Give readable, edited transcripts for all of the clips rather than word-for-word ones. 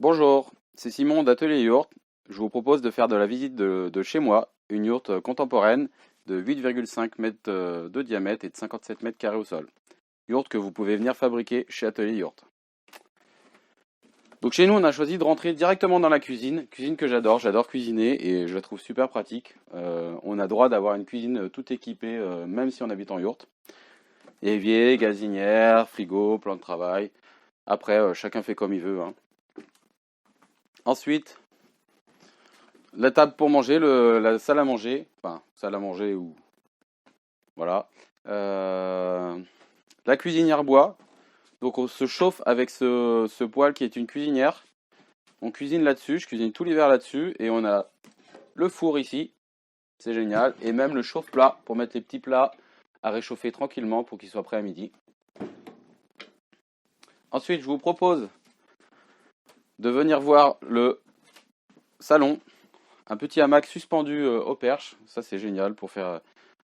Bonjour, c'est Simon d'Atelier Yourte. Je vous propose de faire de la visite de chez moi, une yourte contemporaine de 8,5 mètres de diamètre et de 57 mètres carrés au sol. Yourte que vous pouvez venir fabriquer chez Atelier Yourte. Donc chez nous, on a choisi de rentrer directement dans la cuisine, cuisine que j'adore cuisiner et je la trouve super pratique. On a droit d'avoir une cuisine toute équipée, même si on habite en yourte. Évier, gazinière, frigo, plan de travail. Après, chacun fait comme il veut, hein. Ensuite, la table pour manger, la salle à manger, enfin salle à manger ou voilà. Euh, la cuisinière bois. Donc on se chauffe avec ce poêle qui est une cuisinière. On cuisine là-dessus, je cuisine tout l'hiver là-dessus et on a le four ici, c'est génial, et même le chauffe-plat pour mettre les petits plats à réchauffer tranquillement pour qu'ils soient prêts à midi. Ensuite, je vous propose de venir voir le salon, un petit hamac suspendu au perche, ça c'est génial pour faire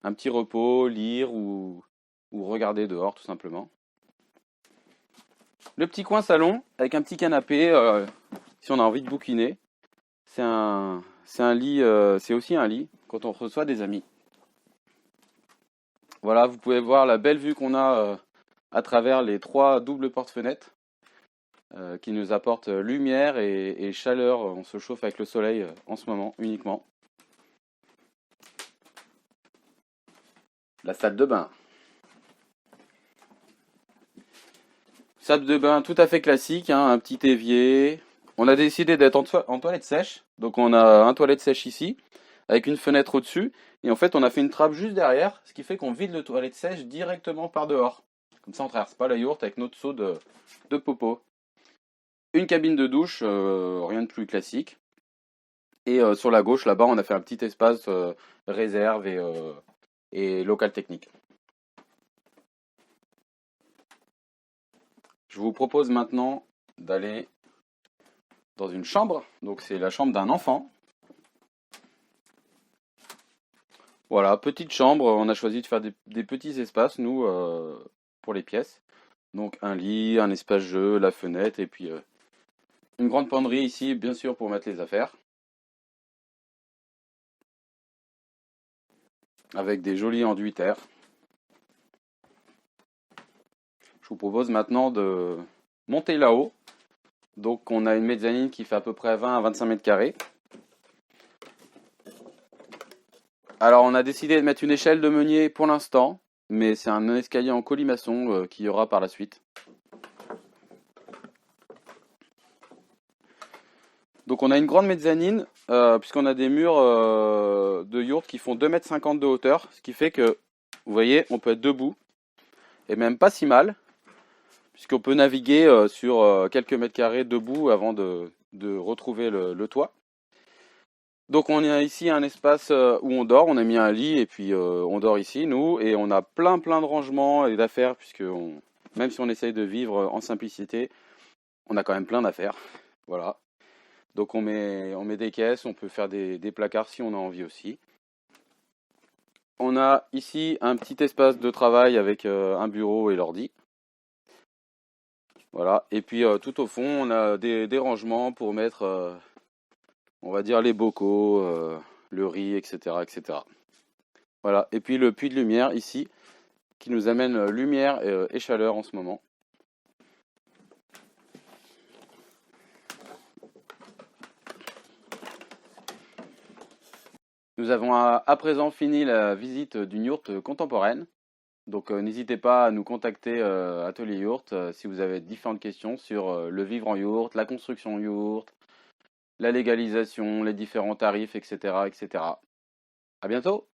un petit repos, lire ou regarder dehors tout simplement. Le petit coin salon avec un petit canapé si on a envie de bouquiner. C'est un lit, c'est aussi un lit quand on reçoit des amis. Voilà, vous pouvez voir la belle vue qu'on a à travers les trois doubles porte-fenêtres qui nous apportent lumière et chaleur. On se chauffe avec le soleil en ce moment uniquement. La salle de bain. Salle de bain tout à fait classique, hein, un petit évier. On a décidé d'être en toilette sèche. Donc on a un toilette sèche ici, avec une fenêtre au-dessus. Et en fait, on a fait une trappe juste derrière, ce qui fait qu'on vide le toilette sèche directement par dehors. Comme ça, on ne traverse pas la yourte avec notre seau de popo. Une cabine de douche, rien de plus classique. Et sur la gauche, là-bas, on a fait un petit espace réserve et local technique. Je vous propose maintenant d'aller dans une chambre. Donc c'est la chambre d'un enfant. Voilà, petite chambre. On a choisi de faire des petits espaces, nous, pour les pièces. Donc un lit, un espace jeu, la fenêtre et puis une grande penderie ici, bien sûr, pour mettre les affaires. Avec des jolis enduits terre. Je vous propose maintenant de monter là-haut. Donc on a une mezzanine qui fait à peu près 20 à 25 mètres carrés. Alors on a décidé de mettre une échelle de meunier pour l'instant, mais c'est un escalier en colimaçon qu'il y aura par la suite. Donc on a une grande mezzanine, puisqu'on a des murs de yourte qui font 2,50 m de hauteur, ce qui fait que, vous voyez, on peut être debout, et même pas si mal, puisqu'on peut naviguer sur quelques mètres carrés debout avant de retrouver le toit. Donc on a ici un espace où on dort, on a mis un lit et puis on dort ici, nous, et on a plein de rangements et d'affaires, puisque même si on essaye de vivre en simplicité, on a quand même plein d'affaires. Voilà. Donc on met des caisses, on peut faire des placards si on a envie aussi. On a ici un petit espace de travail avec un bureau et l'ordi. Voilà. Et puis tout au fond, on a des rangements pour mettre, on va dire, les bocaux, le riz, etc., etc. Voilà. Et puis le puits de lumière ici, qui nous amène lumière et chaleur en ce moment. Nous avons à présent fini la visite d'une yourte contemporaine. Donc n'hésitez pas à nous contacter Atelier Yourte si vous avez différentes questions sur le vivre en yourte, la construction yourte, la légalisation, les différents tarifs, etc., etc. À bientôt!